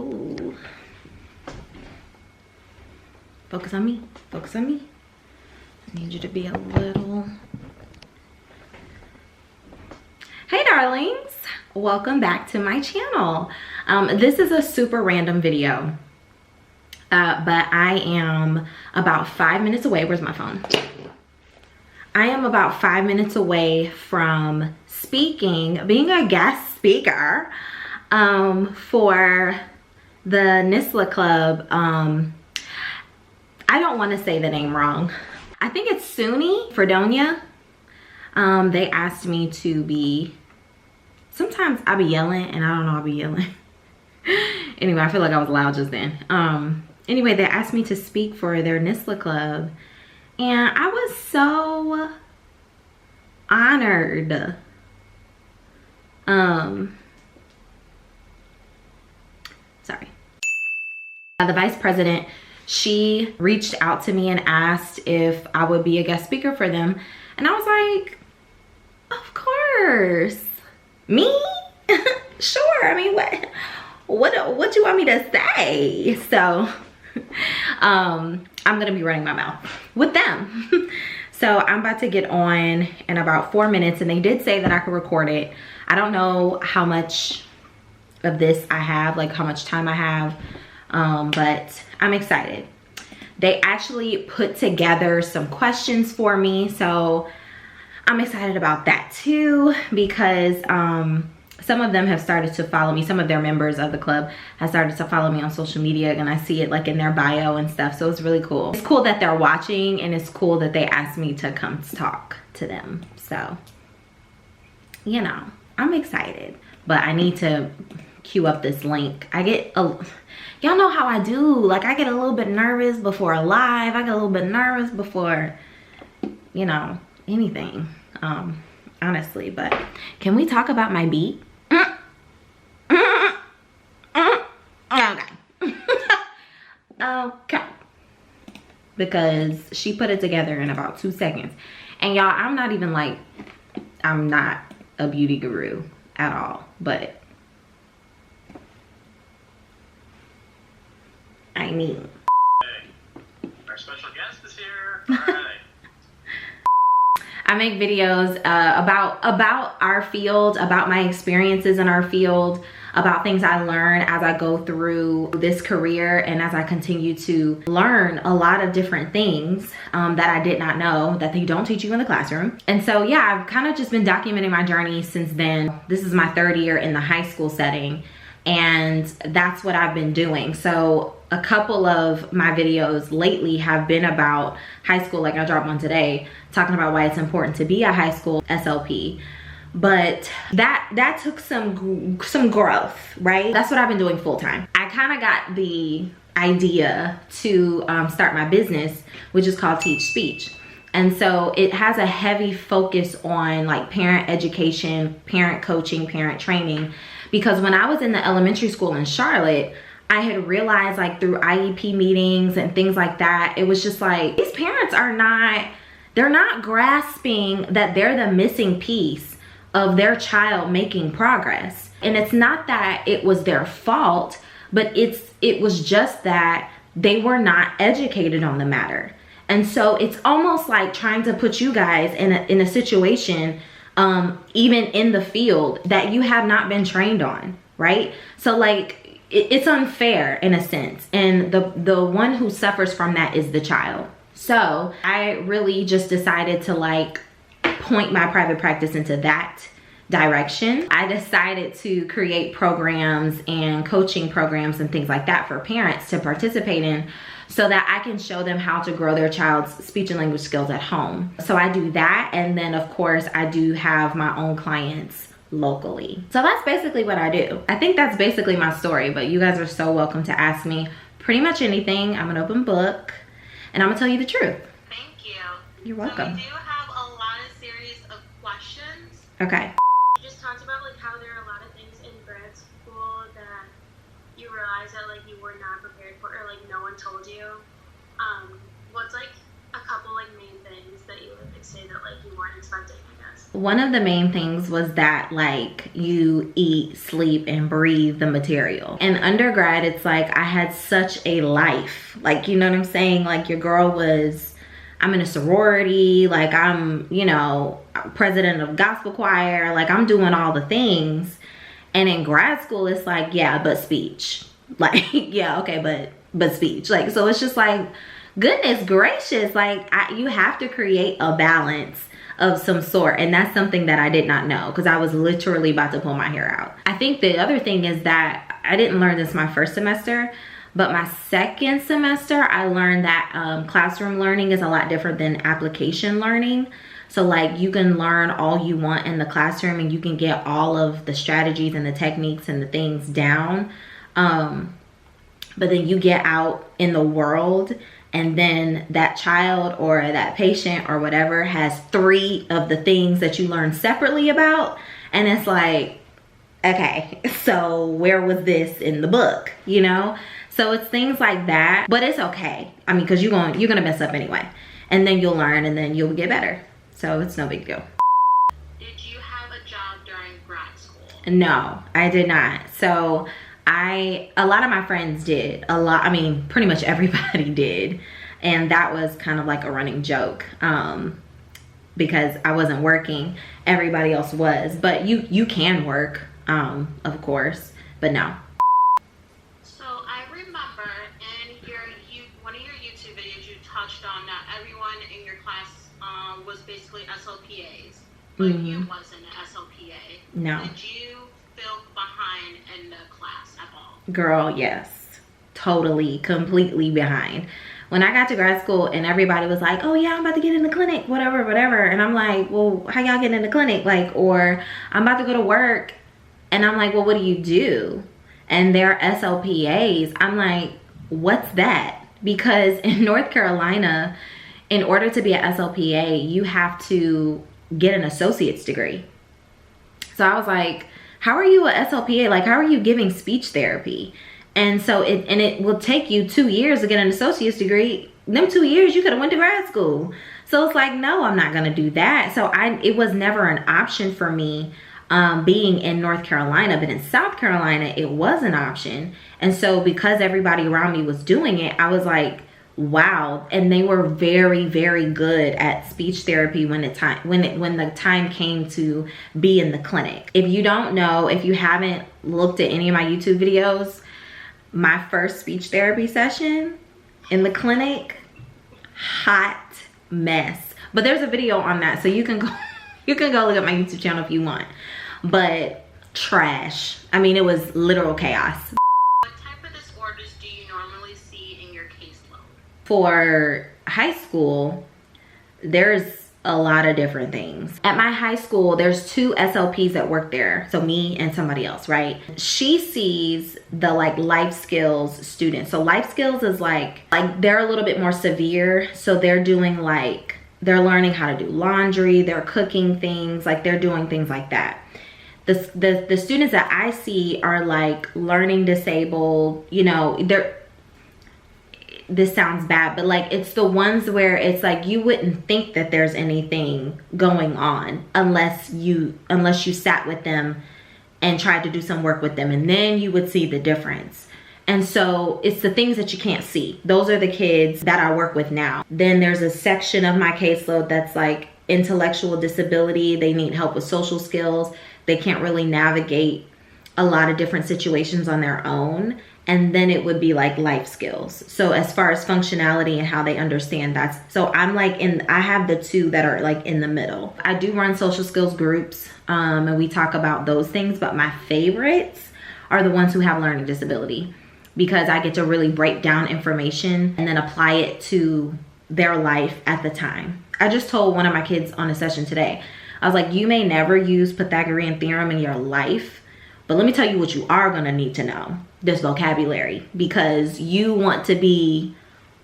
Ooh. Focus on me. Focus on me. I need you to be a little... Hey darlings, welcome back to my channel. This is a super random video, but I am about 5 minutes away. Where's my phone? I am about 5 minutes away from being a guest speaker for the NSSLHA Club. I don't want to say the name wrong. I think it's SUNY, Fredonia. They asked me to be, sometimes I'll be yelling and I don't know I'll be yelling. Anyway, I feel like I was loud just then. Anyway, they asked me to speak for their NSSLHA Club. And I was so honored. Sorry. The vice president, she reached out to me and asked if I would be a guest speaker for them. And I was like, of course. Me? Sure. I mean, what you want me to say? So I'm gonna be running my mouth with them. So I'm about to get on in about 4 minutes, and they did say that I could record it. I don't know how much of this I have, like how much time I have, but I'm excited. They actually put together some questions for me, so I'm excited about that too, because some of them have started to follow me. Some of their members of the club have started to follow me on social media, and I see it like in their bio and stuff, so it's really cool. It's cool that they're watching, and it's cool that they asked me to come talk to them. So, you know, I'm excited, but I need to queue up this link. Y'all know how I do. Like, I get a little bit nervous before a live. I get a little bit nervous before, you know, anything, honestly. But can we talk about my beat? Okay. Okay. Because she put it together in about 2 seconds. And y'all, I'm not a beauty guru at all, but I mean, our special guest is here. All right. I make videos about our field, about my experiences in our field, about things I learn as I go through this career, and as I continue to learn a lot of different things that I did not know, that they don't teach you in the classroom. And so yeah, I've kind of just been documenting my journey since then. This is my 3rd year in the high school setting, and that's what I've been doing. So a couple of my videos lately have been about high school, like I dropped one today talking about why it's important to be a high school SLP. But that took some growth, right? That's what I've been doing full time. I kind of got the idea to start my business, which is called Teach Speech. And so it has a heavy focus on like parent education, parent coaching, parent training. Because when I was in the elementary school in Charlotte, I had realized, like through IEP meetings and things like that, it was just like, these parents they're not grasping that they're the missing piece of their child making progress. And it's not that it was their fault, but it was just that they were not educated on the matter. And so it's almost like trying to put you guys in a situation, even in the field, that you have not been trained on, right? So like, it's unfair in a sense, and the one who suffers from that is the child. So I really just decided to like point my private practice into that direction. I decided to create programs and coaching programs and things like that for parents to participate in, so that I can show them how to grow their child's speech and language skills at home. So I do that, and then of course I do have my own clients locally. So that's basically what I do. I think that's basically my story, but you guys are so welcome to ask me pretty much anything. I'm an open book, and I'm gonna tell you the truth. Thank you. You're welcome. So we do have a lot of series of questions. Okay. You just talked about like how there are a lot of things in grad school that you realize that like you were not prepared for, or like no one told you. What's like a couple like main things that you would say that like you weren't expecting, I guess? one of the main things was that like you eat, sleep, and breathe the material. In undergrad, it's like I had such a life. Like, you know what I'm saying? Like your girl was, I'm in a sorority, like I'm, you know, president of gospel choir, like I'm doing all the things. And in grad school, it's like, yeah, but speech. Like, yeah, okay, but speech. Like, so it's just like, goodness gracious, like you have to create a balance of some sort, and that's something that I did not know because I was literally about to pull my hair out. I think the other thing is that I didn't learn this my first semester, but my second semester I learned that classroom learning is a lot different than application learning. So like you can learn all you want in the classroom and you can get all of the strategies and the techniques and the things down, but then you get out in the world and then that child or that patient or whatever has 3 of the things that you learned separately about. And it's like, okay, so where was this in the book, you know? So it's things like that, but it's okay. I mean, because you're gonna mess up anyway. And then you'll learn and then you'll get better. So it's no big deal. Did you have a job during grad school? No, I did not. So a lot of my friends did. I mean, pretty much everybody did. And that was kind of like a running joke because I wasn't working. Everybody else was. But you can work, of course, but no. So I remember in one of your YouTube videos, you touched on that everyone in your class was basically SLPAs, but you wasn't an SLPA. No. Did you feel behind in the class at all? Girl, yes. Totally, completely behind. When I got to grad school and everybody was like, oh yeah, I'm about to get in the clinic, whatever, whatever. And I'm like, well, how y'all getting in the clinic? Like, or I'm about to go to work. And I'm like, well, what do you do? And they're SLPAs. I'm like, what's that? Because in North Carolina, in order to be an SLPA, you have to get an associate's degree. So I was like, how are you a SLPA? Like, how are you giving speech therapy? And so it will take you 2 years to get an associate's degree. Them 2 years, you could have went to grad school. So it's like, no, I'm not gonna do that. So it was never an option for me being in North Carolina, but in South Carolina, it was an option. And so because everybody around me was doing it, I was like, wow. And they were very, very good at speech therapy when the time came to be in the clinic. If you don't know, if you haven't looked at any of my YouTube videos, my first speech therapy session in the clinic, hot mess. But there's a video on that, so you can go look at my YouTube channel if you want. But trash. I mean, it was literal chaos. What type of disorders do you normally see in your caseload? For high school, there's a lot of different things. At my high school, there's 2 SLPs that work there. So me and somebody else, right? She sees the like life skills students. So life skills is like they're a little bit more severe. So they're doing like, they're learning how to do laundry, they're cooking things, like they're doing things like that. The students that I see are like learning disabled, you know, this sounds bad, but like it's the ones where it's like you wouldn't think that there's anything going on unless you sat with them and tried to do some work with them, and then you would see the difference. And so it's the things that you can't see. Those are the kids that I work with now. Then there's a section of my caseload that's like intellectual disability. They need help with social skills. They can't really navigate a lot of different situations on their own. And then it would be like life skills. So as far as functionality and how they understand that. So I'm like I have the 2 that are like in the middle. I do run social skills groups and we talk about those things, but my favorites are the ones who have learning disability, because I get to really break down information and then apply it to their life at the time. I just told one of my kids on a session today, I was like, you may never use Pythagorean theorem in your life, but let me tell you what you are gonna need to know, this vocabulary, because you want to be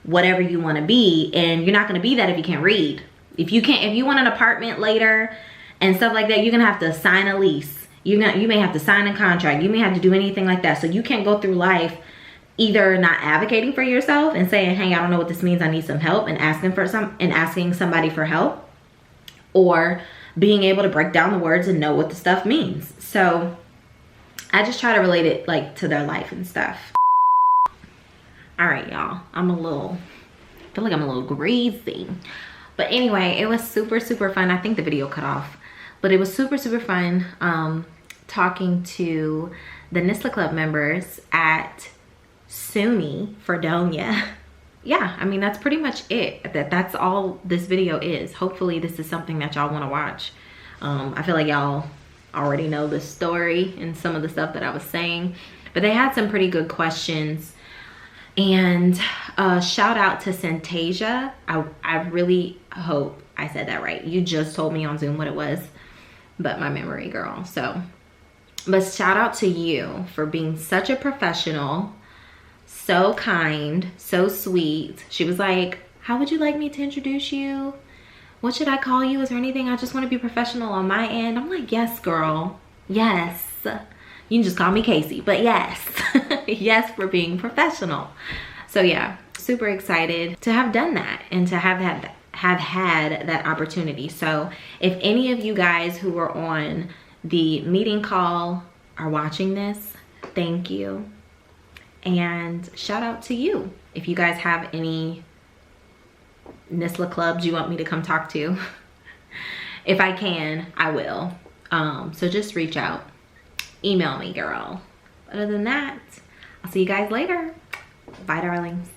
whatever you wanna be, and you're not gonna be that if you can't read. If you want an apartment later and stuff like that, you're gonna have to sign a lease. You may have to sign a contract. You may have to do anything like that. So you can't go through life either not advocating for yourself and saying, hey, I don't know what this means, I need some help, and asking somebody for help, or being able to break down the words and know what the stuff means. So I just try to relate it like to their life and stuff. All right, y'all, I feel like I'm a little greasy. But anyway, it was super, super fun. I think the video cut off, but it was super, super fun talking to the NSSLHA Club members at SUNY, Fredonia. Yeah, I mean, that's pretty much it. That's all this video is. Hopefully this is something that y'all want to watch. I feel like y'all already know the story and some of the stuff that I was saying, but they had some pretty good questions. And shout out to Syntasia. I really hope I said that right. You just told me on Zoom what it was, but my memory, girl. So, but shout out to you for being such a professional, so kind, so sweet. She was like, how would you like me to introduce you? What should I call you? Is there anything? I just want to be professional on my end. I'm like, yes, girl. Yes. You can just call me Casey, but yes. Yes, for being professional. So yeah, super excited to have done that and to have had that opportunity. So if any of you guys who were on the meeting call are watching this, thank you. And shout out to you. If you guys have any NSSLHA clubs you want me to come talk to, if I can, I will. So just reach out. Email me, girl. Other than that, I'll see you guys later. Bye, darlings.